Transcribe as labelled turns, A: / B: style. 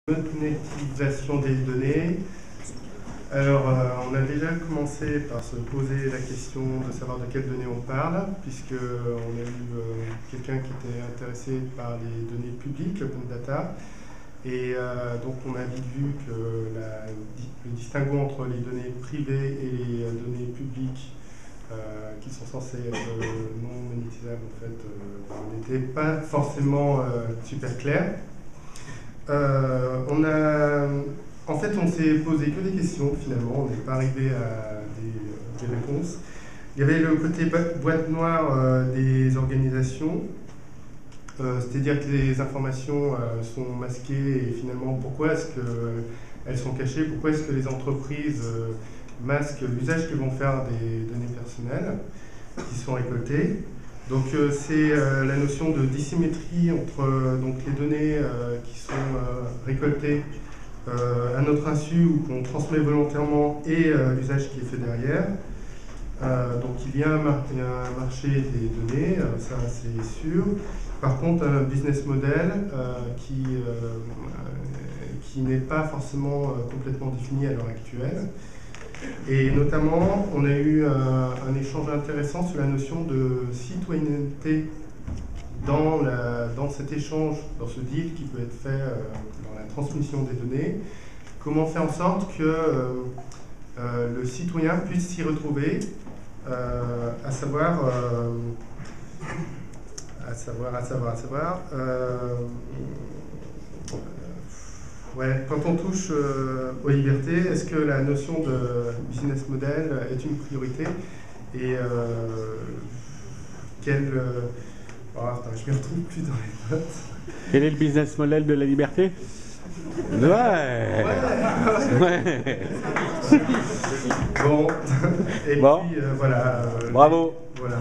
A: Monétisation des données. Alors, on a déjà commencé par se poser la question de savoir de quelles données on parle, puisqu'on a eu quelqu'un qui était intéressé par les données publiques, l'open data, et donc on a vite vu que le distinguo entre les données privées et les données publiques qui sont censées être non monétisables, en fait, n'était pas forcément super clair. En fait, on s'est posé que des questions finalement, on n'est pas arrivé à des réponses. Il y avait le côté boîte noire des organisations, c'est-à-dire que les informations sont masquées et finalement pourquoi est-ce qu'elles sont cachées, pourquoi est-ce que les entreprises masquent l'usage que vont faire des données personnelles qui sont récoltées. Donc c'est la notion de dissymétrie entre donc, les données qui sont récoltées à notre insu ou qu'on transmet volontairement et l'usage qui est fait derrière. Donc il y a un marché des données, ça c'est sûr. Par contre, un business model qui n'est pas forcément complètement défini à l'heure actuelle. Et notamment, on a eu un échange intéressant sur la notion de citoyenneté dans cet échange, dans ce deal qui peut être fait dans la transmission des données. Comment faire en sorte que le citoyen puisse s'y retrouver, à savoir ouais, quand on touche aux libertés, est-ce que la notion de business model est une priorité? Et oh, attends, je ne me retrouve plus dans les notes.
B: Quel est le business model de la liberté? Ouais.
A: Bon, et
B: bon.
A: puis voilà.
B: Bravo.
A: Voilà.